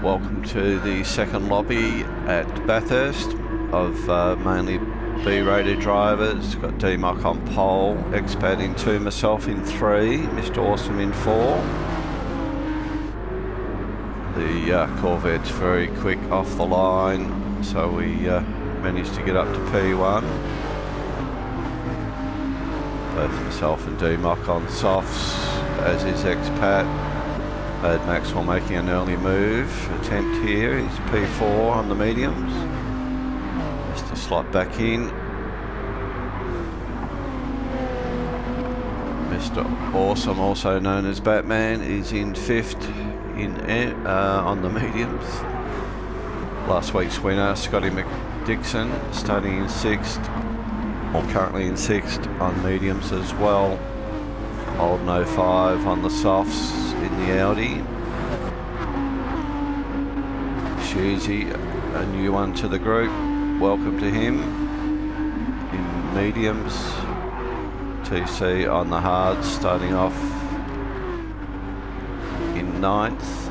Welcome to the second lobby at Bathurst of mainly B-rated drivers. Got D-Mock on pole, Expat in 2, myself in 3, Mr. Awesome in 4. The Corvette's very quick off the line, so we managed to get up to P1. Both myself and D-Mock on softs, as is Expat. Mad Maxwell making an early move attempt here. He's P4 on the mediums. Just to slot back in. Mr. Awesome, also known as Batman, is in 5th on the mediums. Last week's winner, Scotty McDixon, starting in 6th, or currently in 6th on mediums as well. Old 05 on the softs in the Audi. Shoozy, a new one to the group. Welcome to him. In mediums. TC on the hards, starting off in 9th.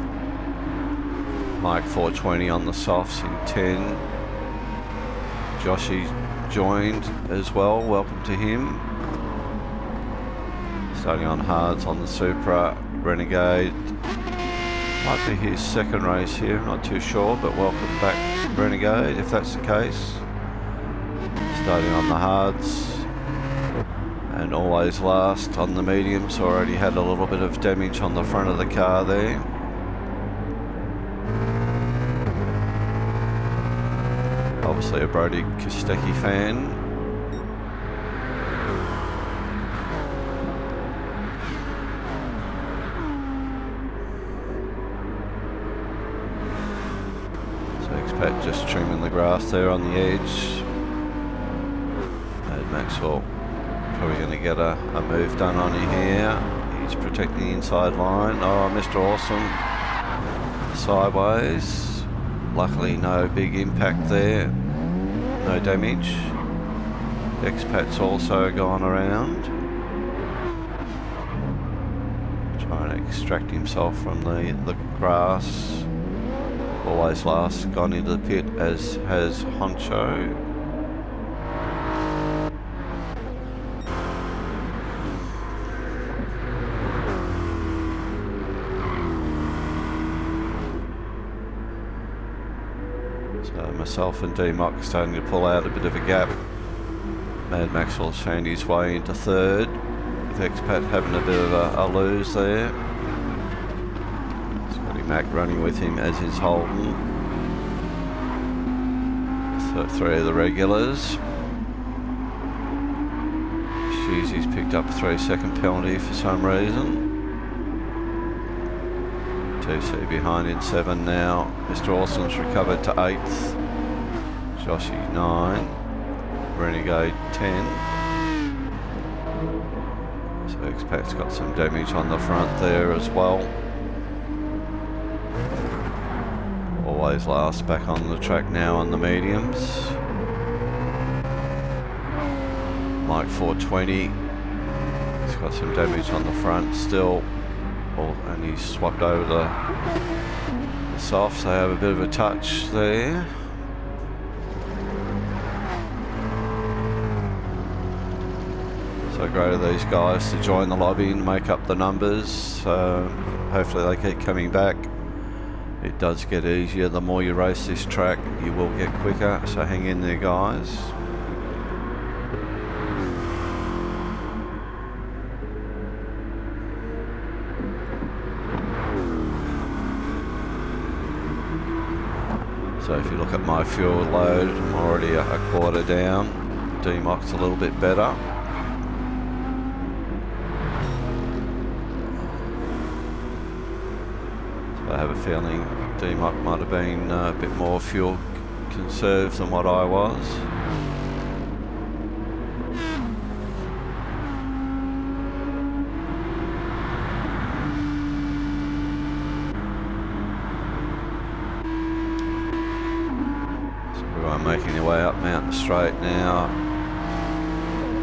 Mike 420 on the softs in 10. Joshy joined as well. Welcome to him. Starting on hards on the Supra, Renegade. Might be his second race here, not too sure, but welcome back, Renegade, if that's the case. Starting on the hards, and always last on the mediums. Already had a little bit of damage on the front of the car there. Obviously a Brody Kostecki fan. Expat just trimming the grass there on the edge. Mad Maxwell probably going to get a move done on you here. He's protecting the inside line. Oh, Mr. Awesome sideways. Luckily no big impact there. No damage. Expat's also gone around. Trying to extract himself from the grass. Always last, gone into the pit, as has Honcho. So myself and D-Mock starting to pull out a bit of a gap. Mad Maxwell's found his way into 3rd, with Expat having a bit of a lose there. Mac running with him, as is Holden. So 3 of the regulars. Shoozy's picked up a 3-second penalty for some reason. TC behind in 7 now. Mr. Awesome's recovered to 8th. Joshy 9. Renegade 10. So Expat's got some damage on the front there as well. Always last, back on the track now on the mediums. Mike 420. He's got some damage on the front still. And he's swapped over the softs. They have a bit of a touch there. So great of these guys to join the lobby and make up the numbers. Hopefully they keep coming back. It does get easier. The more you race this track, you will get quicker. So hang in there, guys. So if you look at my fuel load, I'm already a quarter down. D-Mock's a little bit better. I have a feeling D-Mock might have been a bit more fuel conserved than what I was. So everyone making their way up Mountain Straight now.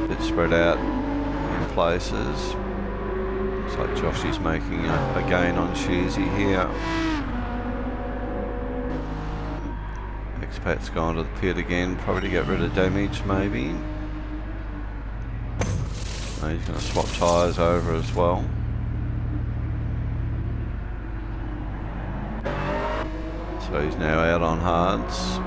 A bit spread out in places. Looks like Josh is making a gain on Sheezy here. Expat's gone to the pit again, probably to get rid of damage maybe. No, he's going to swap tyres over as well. So he's now out on hards.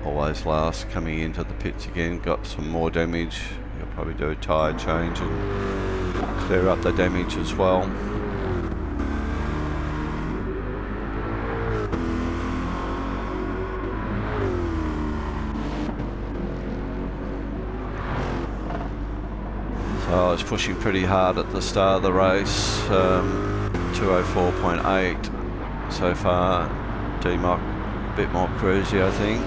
Always last, coming into the pits again, got some more damage. He'll probably do a tyre change and clear up the damage as well. So I was pushing pretty hard at the start of the race, 204.8 so far. D-Mock a bit more cruisy, I think.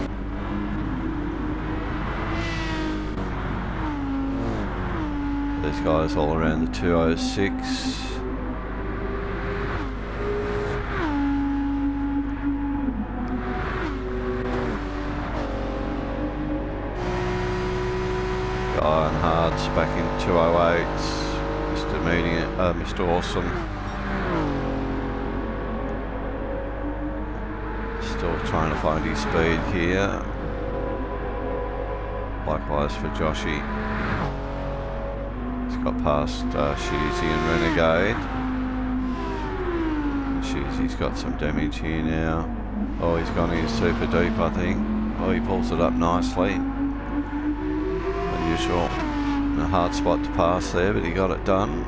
These guys all around the 206. Guy on hards back in 208s. Mr. Awesome. Still trying to find his speed here. Likewise for Joshy. Got past Shizzy and Renegade. Shizzy's got some damage here now. Oh, he's gone in super deep, I think. Oh, he pulls it up nicely. Unusual. A hard spot to pass there, but he got it done.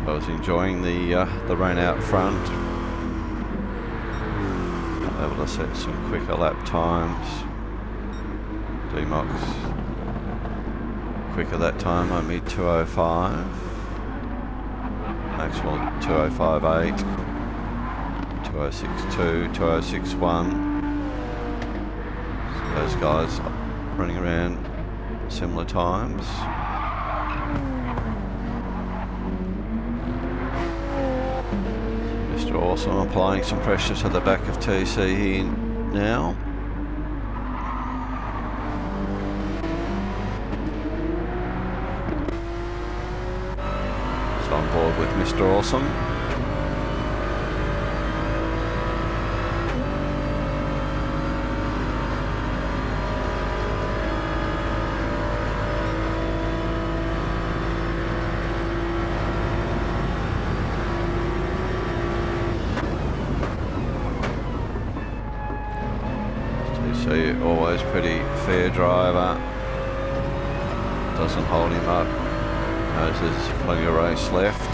I was enjoying the rain out front. Able to set some quicker lap times. D-Mock's quicker that time, only 205. Maxwell 205.8, 206.2, 206.1. So those guys running around similar times. Awesome, applying some pressure to the back of TC here now. So on board with Mr. Awesome. So always pretty fair driver, doesn't hold him up, knows there's plenty of race left.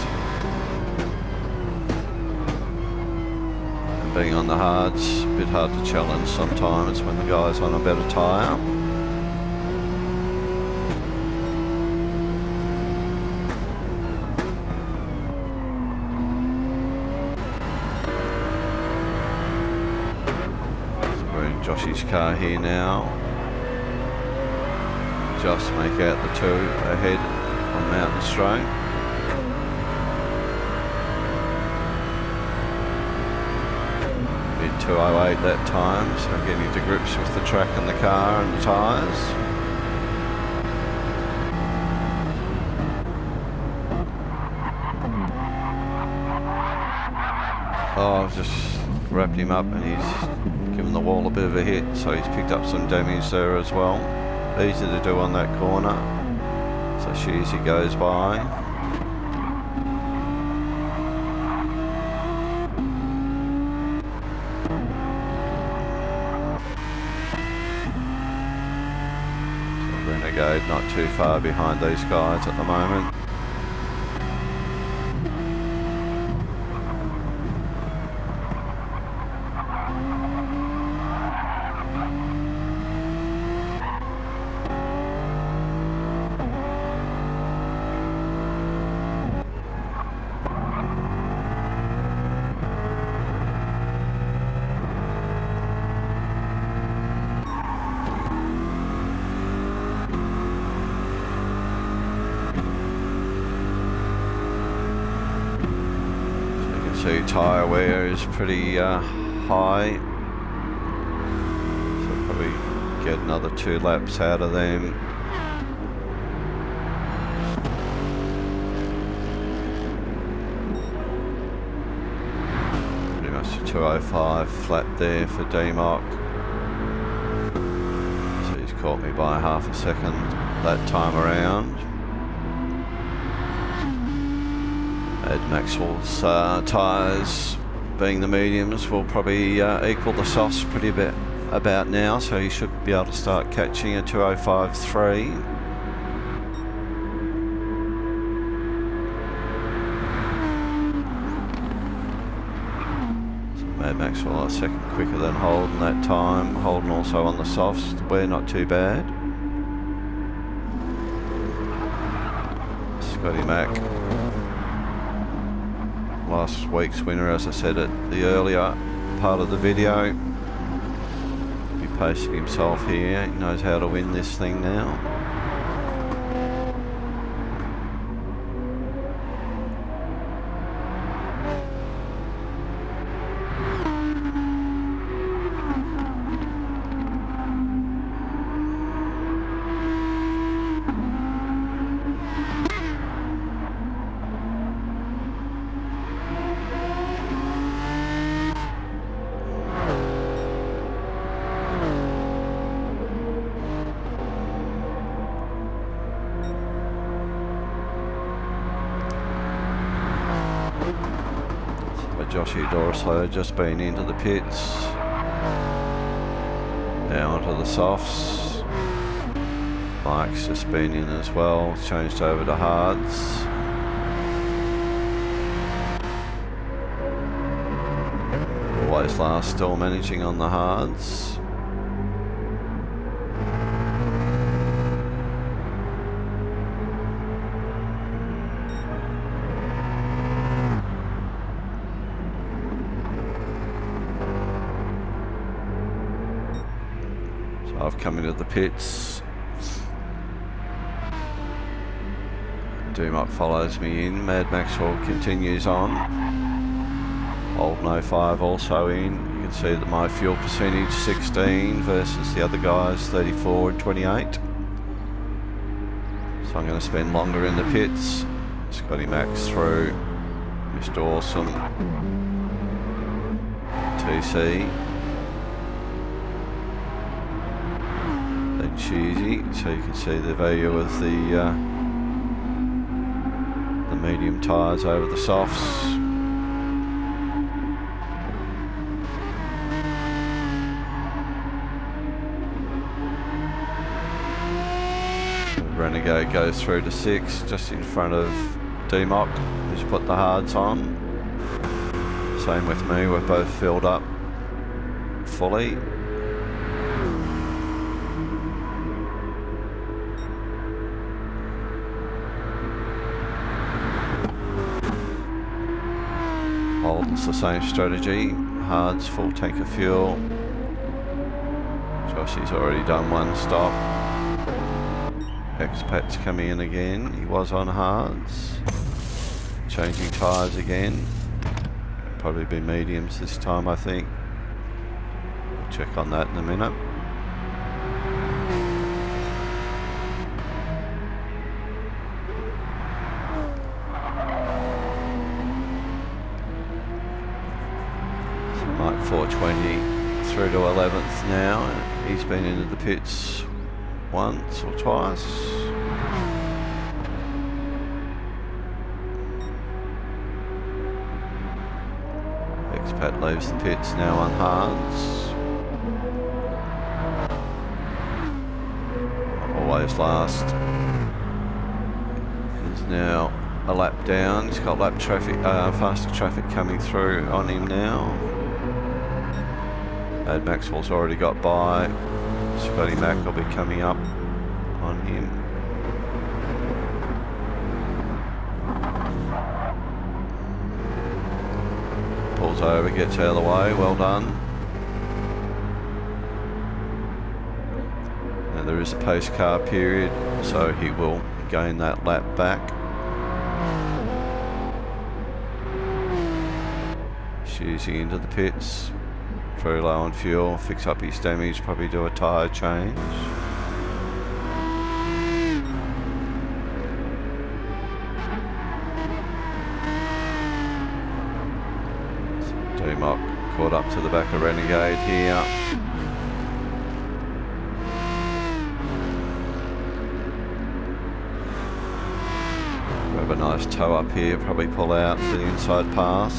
And being on the hards, a bit hard to challenge sometimes when the guy's on a better tyre. Joshy's car here now. Just make out the two ahead on Mountain Straight. Mid 208 that time, so getting to grips with the track and the car and the tyres. Oh, I've just wrapped him up and he's given the wall a bit of a hit, so he's picked up some damage there as well. Easy to do on that corner. So Shizzy goes by. So Renegade not too far behind these guys at the moment. tyre wear is pretty high, so probably get another 2 laps out of them. Pretty much a 205 flat there for D-Mock. So he's caught me by half a second that time around. Ed Maxwell's tyres, being the mediums, will probably equal the softs pretty bit about now, so he should be able to start catching a 205.3. So Mad Maxwell a second quicker than Holden that time. Holden also on the softs, we're not too bad. Scotty Mac, last week's winner, as I said at the earlier part of the video. Be posting himself here, he knows how to win this thing now. Joshy Dorslow just been into the pits, now onto the softs. Mike's just been in as well, changed over to hards. Always last, still managing on the hards. I've come into the pits. D-Mock follows me in. Mad Maxwell continues on. Old No 5 also in. You can see that my fuel percentage 16 versus the other guys 34 and 28. So I'm going to spend longer in the pits. Scotty Max through. Mr. Awesome. TC. Cheesy, so you can see the value of the medium tyres over the softs. Renegade goes through to 6, just in front of D-Mock, who's put the hards on. Same with me, we're both filled up fully. Holden's the same strategy, hards, full tank of fuel. Joshy's already done one stop. Expat's coming in again, he was on hards. Changing tyres again. Probably be mediums this time, I think. Check on that in a minute. Mike 420 through to 11th now. He's been into the pits once or twice. Expat leaves the pits now on hards. Always last. He's now a lap down. He's got lap traffic, faster traffic coming through on him now. Mad Maxwell's already got by. Scotty Mac will be coming up on him. Pulls over, gets out of the way, well done. And there is a post-car period, so he will gain that lap back. Shoesy into the pits. Very low on fuel. Fix up his damage. Probably do a tyre change. D-Mock caught up to the back of Renegade here. Grab a nice toe up here, probably pull out for the inside pass.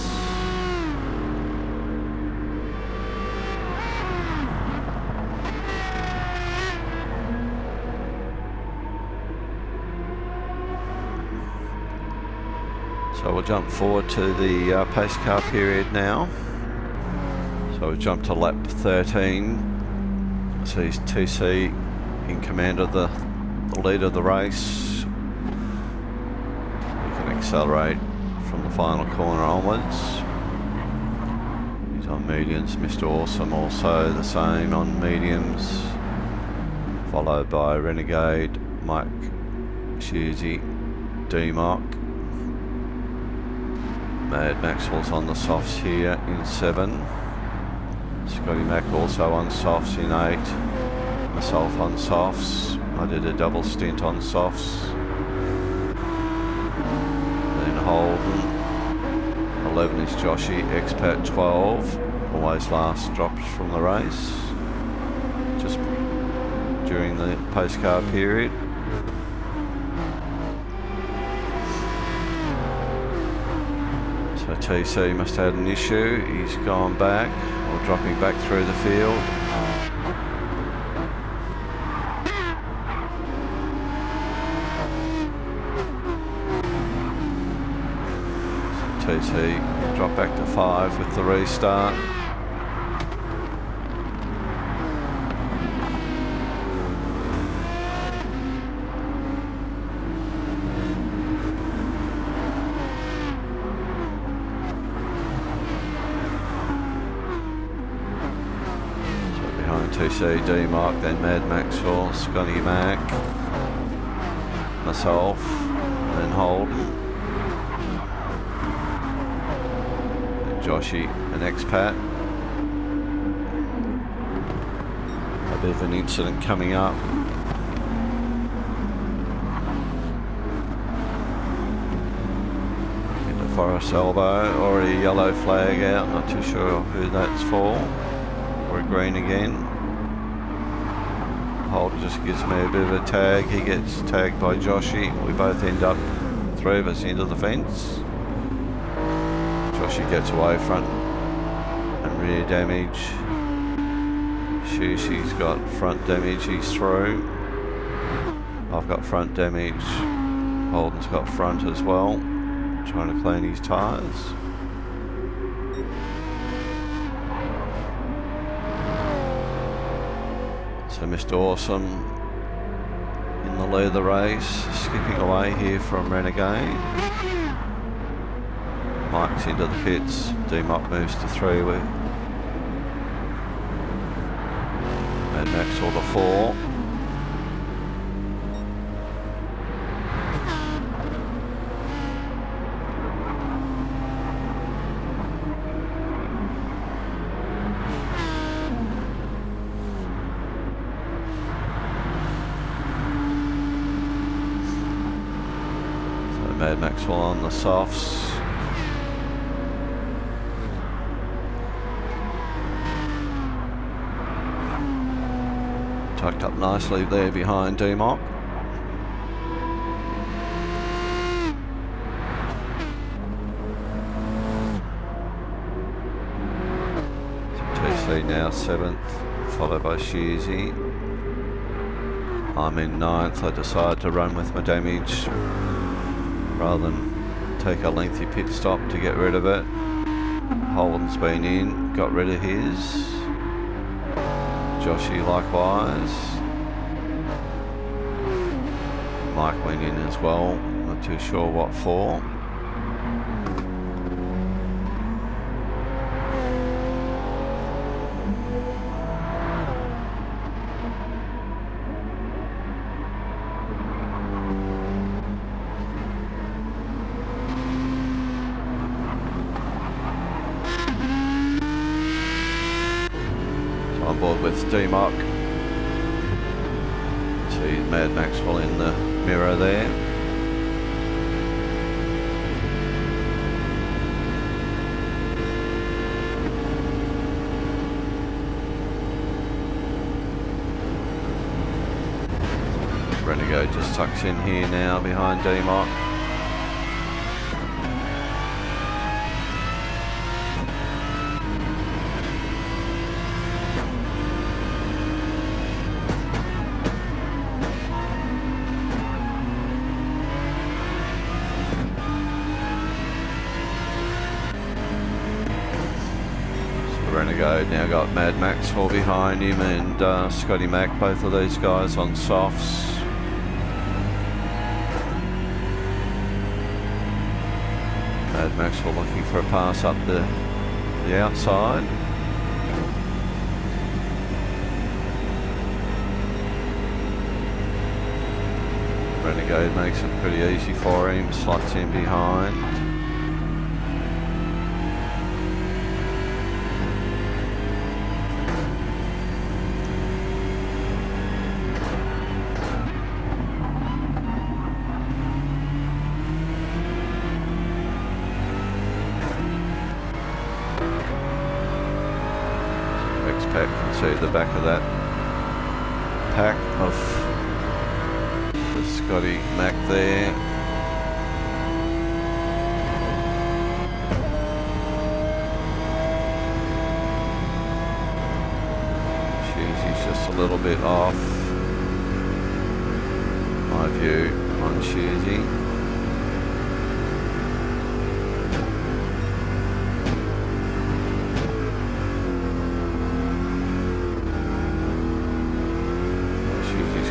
So we'll jump forward to the pace car period now. So we've jumped to lap 13. So he's TC in command of the lead of the race. We can accelerate from the final corner onwards. He's on mediums. Mr. Awesome also the same on mediums. Followed by Renegade, Mike Shoesy, D-Mock. Mad Maxwell's on the softs here in 7. Scotty Mac also on softs in 8. Myself on softs. I did a double stint on softs. Then Holden. 11 is Joshy, expat 12. Always last drops from the race. Just during the post-car period. So TC must have had an issue. He's gone back, or dropping back through the field. So TC dropped back to 5 with the restart. TC, D-Mock, then Mad Maxwell, Scotty Mac, myself, then Holden, then Joshy, an expat. A bit of an incident coming up. Into Forest Elbow, already a yellow flag out, not too sure who that's for. Or a green again. Holden just gives me a bit of a tag. He gets tagged by Joshy. We both end up, 3 of us, into the fence. Joshy gets away front and rear damage. Shushi's got front damage, he's through. I've got front damage. Holden's got front as well. Trying to clean his tyres. So Mr. Awesome in the lead of the race, skipping away here from Renegade. Mike's into the pits, D-Mock moves to 3 with Mad Maxwell to 4. Mad Maxwell on the softs. Tucked up nicely there behind D-Mock. TC now 7th, followed by Shoesy. I'm in 9th. I decided to run with my damage rather than take a lengthy pit stop to get rid of it. Holden's been in, got rid of his. Joshy likewise. Mike went in as well, not too sure what for. on board with D-Mock. See Mad Maxwell in the mirror there. Renegade just tucks in here now behind D-Mock. Renegade now got Mad Maxwell behind him and Scotty Mac, both of these guys on softs. Mad Maxwell looking for a pass up the outside. Renegade makes it pretty easy for him, slots in behind. Can see the back of that pack of the Scotty Mac there. She's just a little bit off, my view on Sheezy.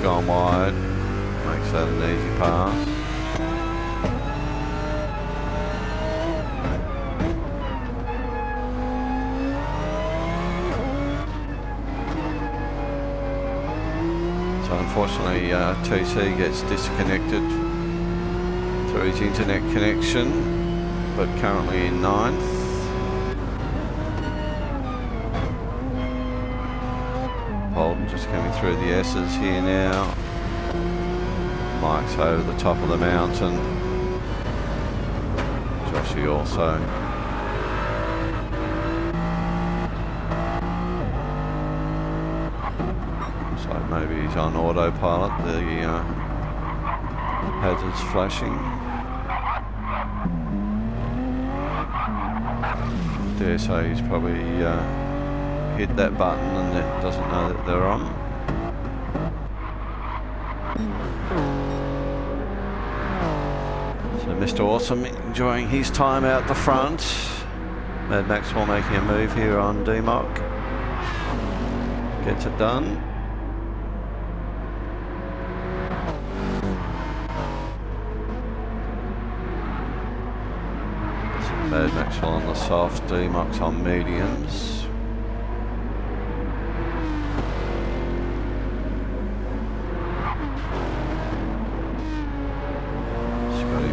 Gone wide, makes that an easy pass. So unfortunately TC gets disconnected through his internet connection, but currently in 9th. Holden just coming through the S's here now. Mike's over the top of the mountain. Joshy also. So maybe he's on autopilot. The hazards flashing. Dare say he's probably hit that button and it doesn't know that they're on. So Mr. Awesome enjoying his time out the front. Mad Maxwell making a move here on D-Mock. Gets it done. So Mad Maxwell on the soft, D-Mock's on mediums.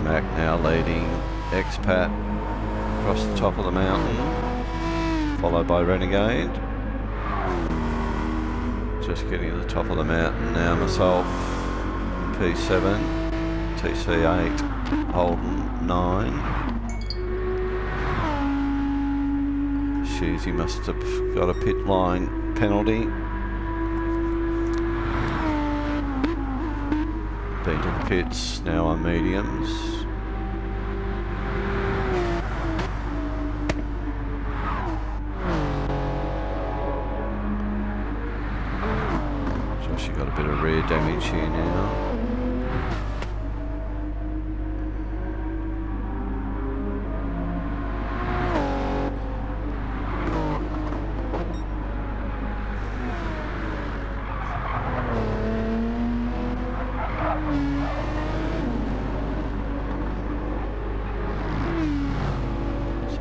Mac now leading Expat across the top of the mountain, followed by Renegade. Just getting to the top of the mountain now myself, P7, TC8, Holden 9. Sheezy must have got a pit line penalty. Been to the pits, now on mediums. Josh, you got a bit of rear damage here now.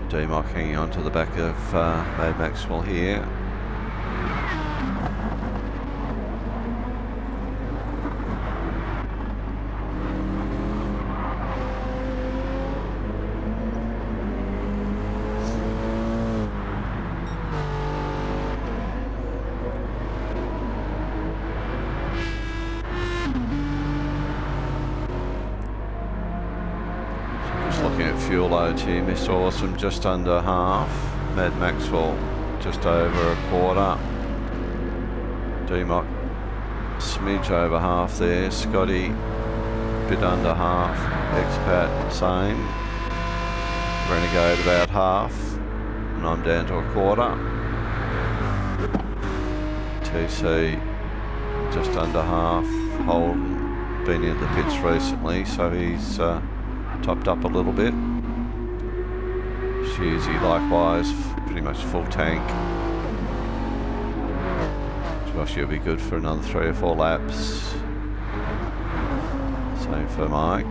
D-Mock hanging on to the back of Mad Maxwell here. fuel loads here. Mr. Awesome just under half. Mad Maxwell just over a quarter. D-Mock smidge over half there. Scotty bit under half. Expat same. Renegade about half. And I'm down to a quarter. TC just under half. Holden been in the pits recently, so he's topped up a little bit. Sheezy likewise, pretty much full tank. Josh will be good for another 3 or 4 laps. Same for Mike.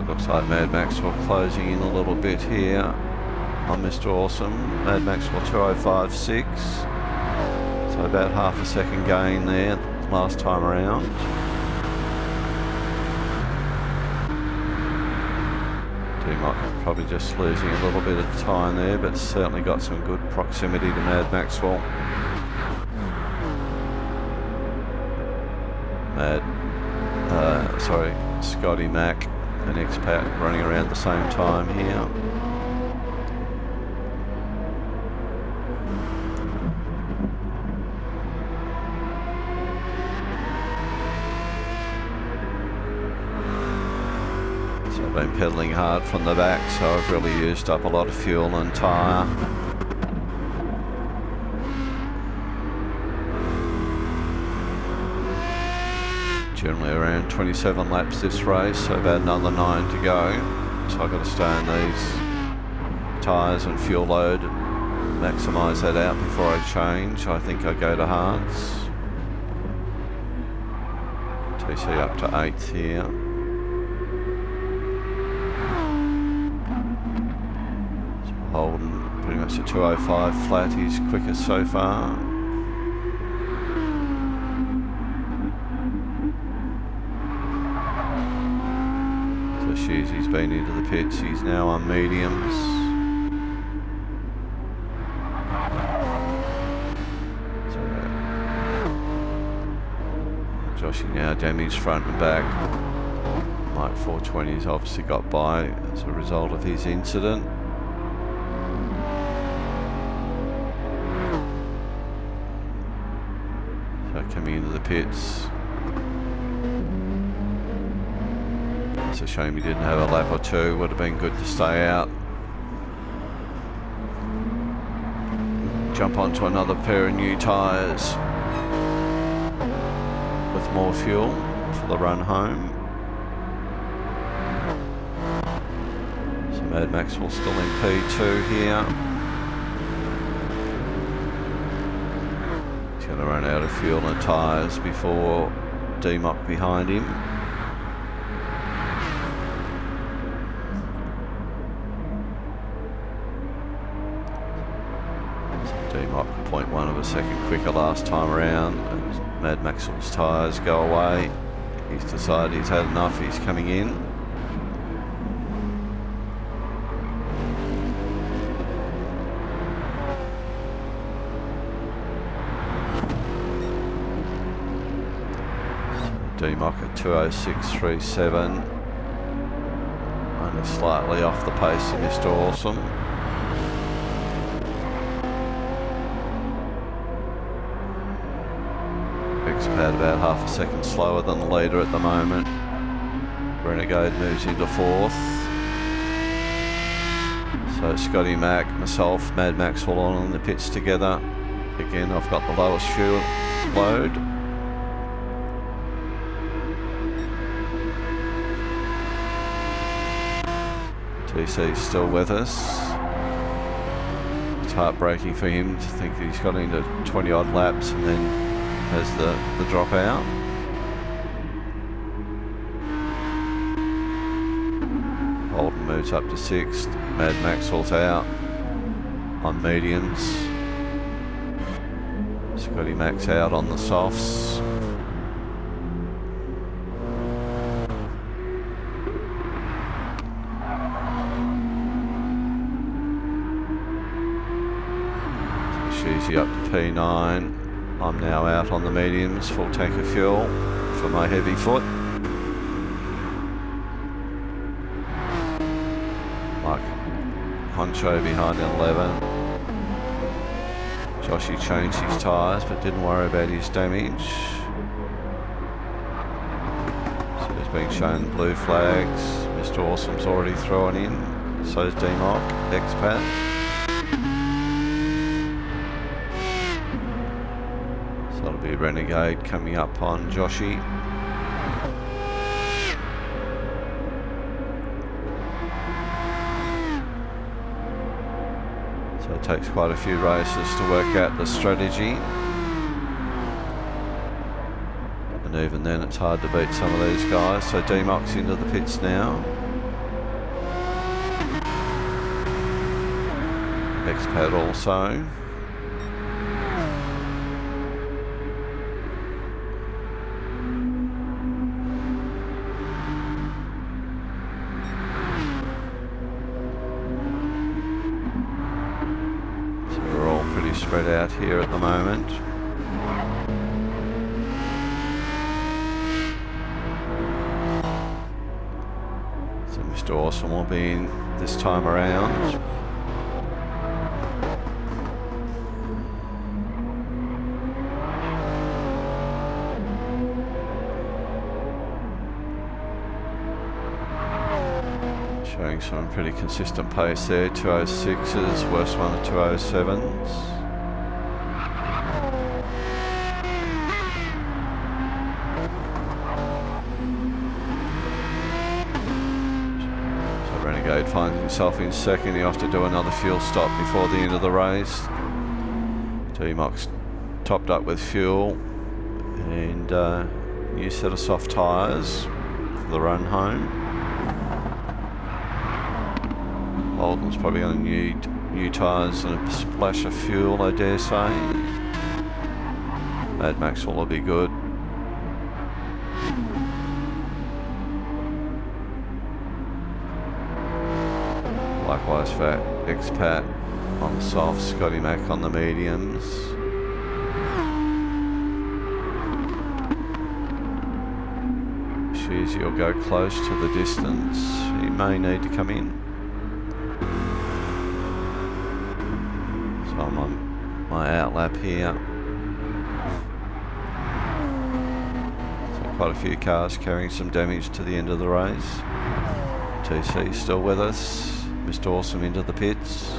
Looks like Mad Maxwell closing in a little bit here on Mr. Awesome. Mad Maxwell 2:05.6. So about half a second gain there last time around. D-Mock probably just losing a little bit of time there, but certainly got some good proximity to Mad Maxwell. Scotty Mac and Expat running around the same time here. So I've been pedalling hard from the back, so I've really used up a lot of fuel and tyre. Generally around 27 laps this race, so about another 9 to go. So I've got to stay on these tyres and fuel load and maximise that out before I change. I think I go to hards. TC up to 8th here. So Holden pretty much a 2:05 flat, he's quickest so far. He's been into the pits, he's now on mediums. So Joshy now damaged front and back. Mike 420's obviously got by as a result of his incident. So coming into the pits. It's a shame he didn't have a lap or two, would have been good to stay out. Jump onto another pair of new tyres with more fuel for the run home. So Mad Maxwell still in P2 here. He's going to run out of fuel and tyres before D-Mock behind him. D-Mock 0.1 of a second quicker last time around. Mad Maxwell's tyres go away. He's decided he's had enough, he's coming in. D-Mock at 2:06.37. Only slightly off the pace of Mr. Awesome. Expat about half a second slower than the leader at the moment. Renegade moves into 4th. So Scotty Mac, myself, Mad Maxwell on in the pits together. Again, I've got the lowest fuel load. TC's still with us. It's heartbreaking for him to think that he's got into 20 odd laps and then has the drop out. Holden moves up to 6th. Mad Maxwell's out on mediums. Scotty Mac's out on the softs. Cheesy up to P9. I'm now out on the mediums, full tank of fuel for my heavy foot. Like Honcho behind in 11. Joshy changed his tyres but didn't worry about his damage. So he's being shown blue flags. Mr. Awesome's already thrown in. So's D-Mock, Expat. So it'll be Renegade coming up on Joshy. So it takes quite a few races to work out the strategy. And even then it's hard to beat some of these guys. So D-Mock's into the pits now. Expat also. So we're all pretty spread out here at the moment. So Mr. Awesome will be in this time around. Showing some pretty consistent pace there, 206s, worst one at 207s. So Renegade finds himself in second. He'll have to do another fuel stop before the end of the race. D-Mock's topped up with fuel and new set of soft tyres for the run home. Holden's probably going to need new tyres and a splash of fuel, I dare say. Mad Maxwell will be good. Likewise for Expat on the softs, Scotty Mac on the mediums. Sheezy will go close to the distance. He may need to come in. I'm on my outlap here. So quite a few cars carrying some damage to the end of the race. TC still with us. Mr. Awesome into the pits.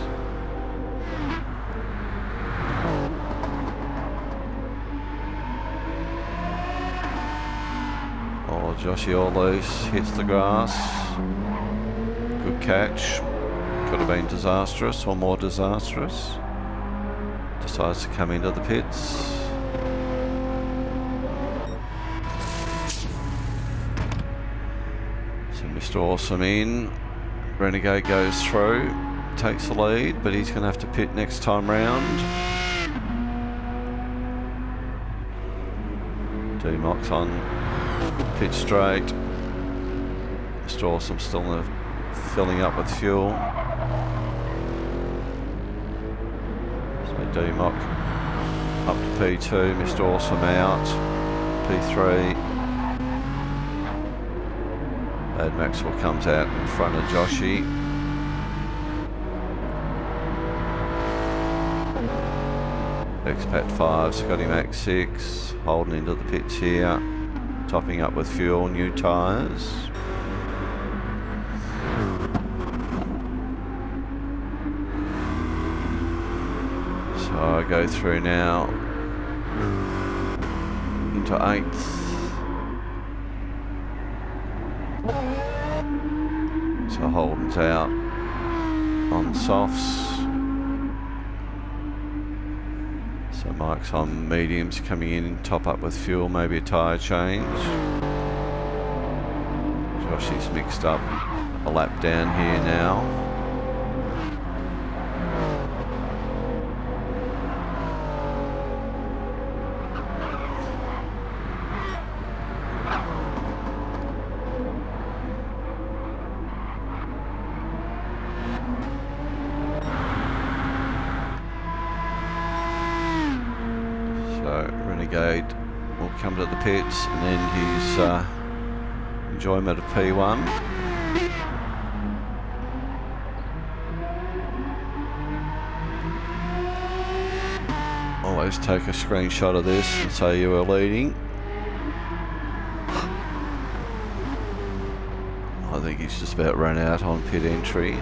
Oh, Joshy all loose, hits the grass. Good catch. Could have been disastrous or more disastrous. Decides to come into the pits. So Mr. Awesome in. Renegade goes through, takes the lead, but he's going to have to pit next time round. D-Mock's on pit straight. Mr. Awesome still filling up with fuel. D-Mock up to P2, Mr. Awesome out, P3. Mad Maxwell comes out in front of Joshy. Expat 5, Scotty Mac 6, Holden into the pits here, topping up with fuel, new tyres. So I go through now into 8th. So Holden's out on softs. So Mike's on mediums coming in, top up with fuel, maybe a tyre change. Joshy's mixed up a lap down here now. Renegade will come to the pits and end his enjoyment of P1. Always take a screenshot of this and say you were leading. I think he's just about run out on pit entry.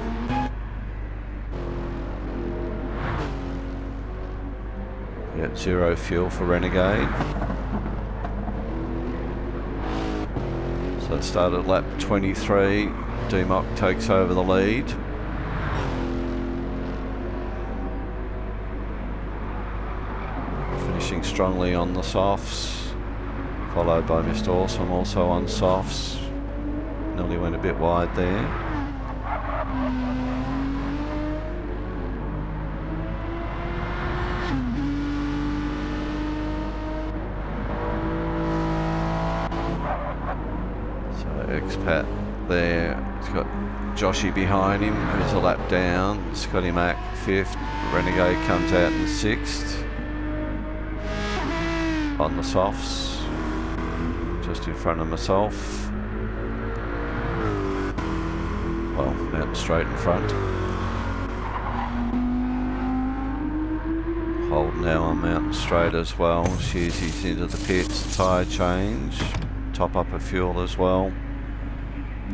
Yep, 0 fuel for Renegade. So it started lap 23. D-Mock takes over the lead. Finishing strongly on the softs, followed by Mr. Awesome also on softs. Nearly went a bit wide there. Expat there, he's got Joshy behind him, who's a lap down. Scotty Mac 5th, Renegade comes out in 6th on the softs, just in front of myself. Well, mountain straight in front. Hold now on mountain straight as well. Sheezy's into the pits, tyre change, top up of fuel as well.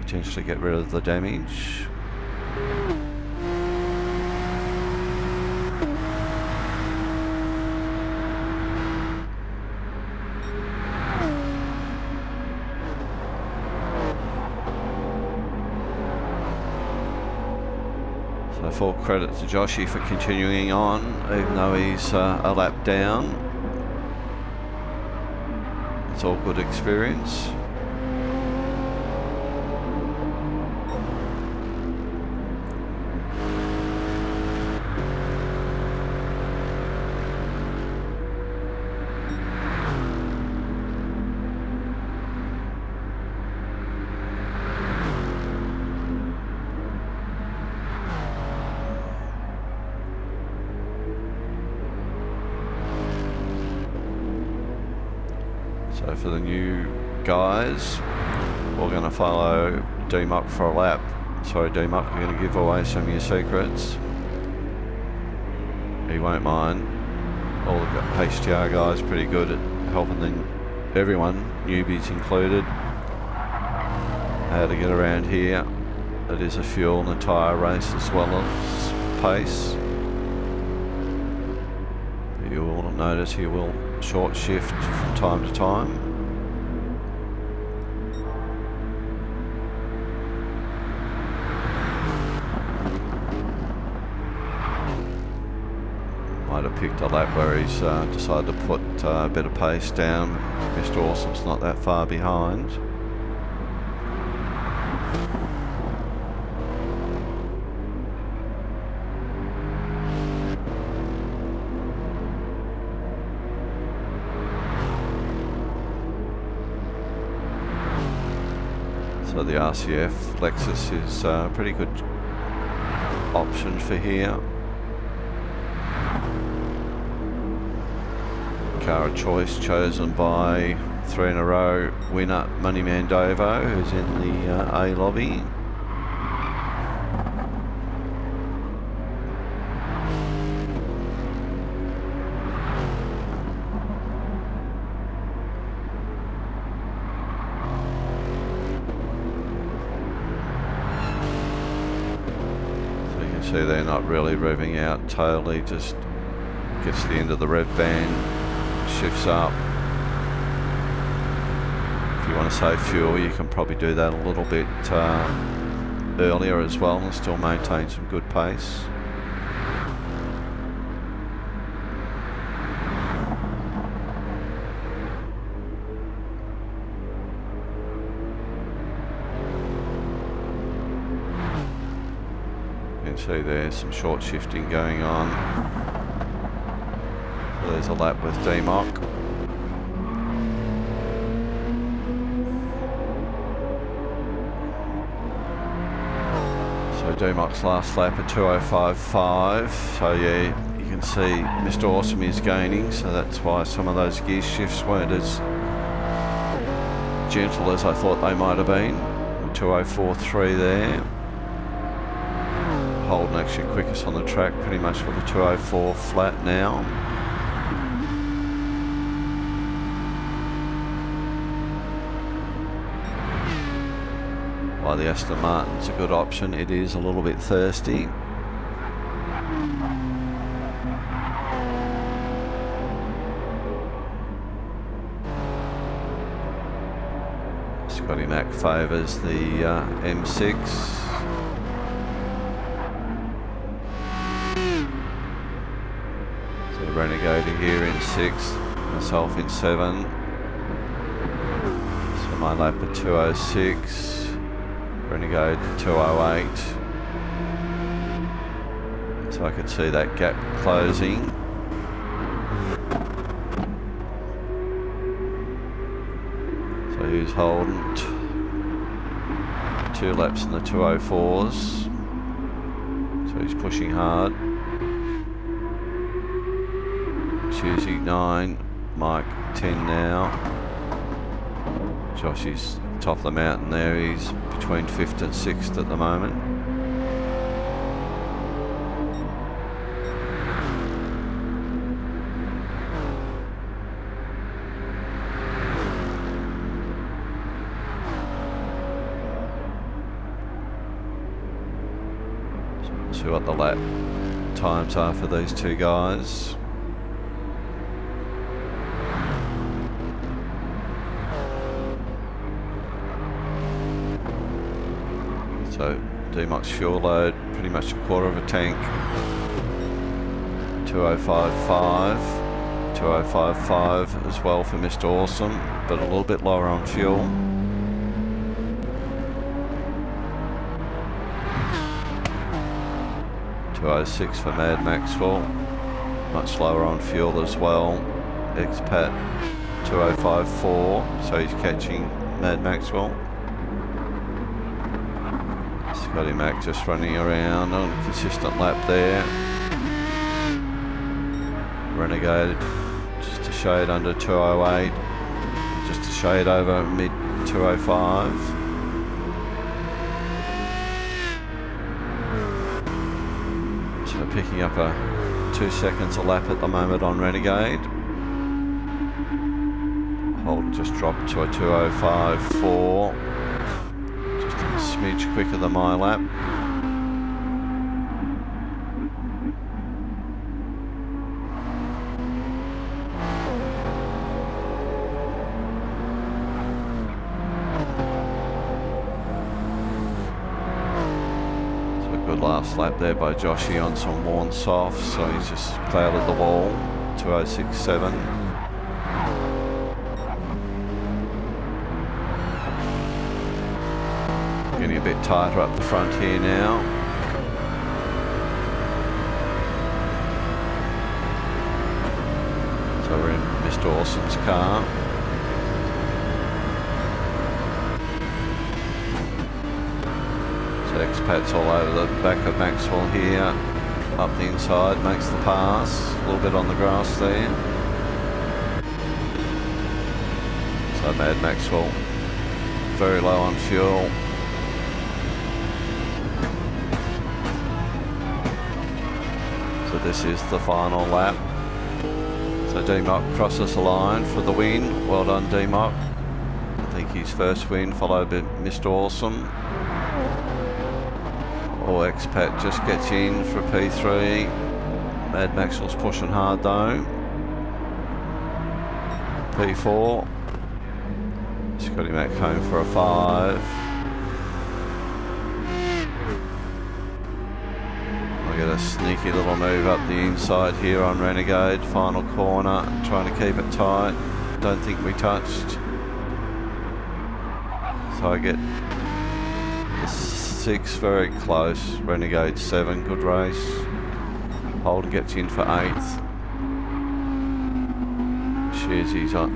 Potentially get rid of the damage. So full credit to Joshy for continuing on, even though he's a lap down. It's all good experience. So for the new guys, we're going to follow D-Mock for a lap. Sorry D-Mock, we're going to give away some of your secrets. He won't mind. All the HTR guys pretty good at helping everyone, newbies included, how to get around here. It is a fuel and a tyre race as well as pace. You will notice he will short shift from time to time. Might have picked a lap where he's decided to put a bit of pace down. Mr. Awesome's not that far behind. So the RCF Lexus is a pretty good option for here. Car of choice chosen by 3 in a row winner Moneyman Dovo, who's in the A lobby. See, they're not really revving out totally, just gets to the end of the rev band, shifts up. If you want to save fuel, you can probably do that a little bit earlier as well and still maintain some good pace. See there's some short shifting going on. So there's a lap with D-Mock. So D-Mock's last lap at 2:05.5. So yeah, You can see Mr. Awesome is gaining, so that's why some of those gear shifts weren't as gentle as I thought they might have been. 204.3 there. Holden actually quickest on the track, pretty much with a 204 flat now. While the Aston Martin's a good option, it is a little bit thirsty. Scotty Mac favours the M6. So Renegade here in 6th, myself in 7. So my lap at 206. Renegade 208. So I could see that gap closing. So who's holding 2 laps in the 204s. So he's pushing hard. Choosy 9, Mike 10 now. Josh is top of the mountain there, he's between 5th and 6th at the moment. So see what the lap times are for these two guys. So D-Mox fuel load, pretty much a quarter of a tank. 205.5, 205.5 as well for Mr. Awesome, but a little bit lower on fuel. .206 for Mad Maxwell, much lower on fuel as well. Expat 205.4, so he's catching Mad Maxwell. Scotty Mac just running around on a consistent lap there. Renegade just a shade under 208, just a shade over mid 205. So picking up a 2 seconds a lap at the moment on Renegade. Holden just dropped to a 205.4. Smidge quicker than my lap. So a good last lap there by Joshy on some worn soft, so he's just clouded the wall. 206.7. Getting a bit tighter up the front here now. So we're in Mr. Awesome's car. So expats all over the back of Maxwell here. Up the inside, makes the pass. A little bit on the grass there. So Mad Maxwell, very low on fuel. So this is the final lap. So D-Mock crosses the line for the win. Well done, D-Mock. I think his first win, followed by Mr. Awesome. Or Expat just gets in for P3. Mad Maxwell's pushing hard though. P4. Scotty Mac home for a 5. Get a sneaky little move up the inside here on Renegade, final corner, trying to keep it tight. Don't think we touched. So I get the 6 very close, Renegade 7, good race. Holden gets in for 8th. Shearsy's on,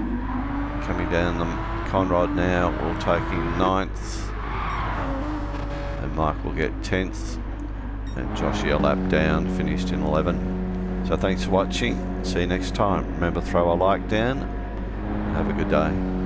coming down the Conrod now, will take him 9th. And Mike will get 10th. And Joshy a lap down, finished in 11. So thanks for watching. See you next time. Remember, throw a like down. Have a good day.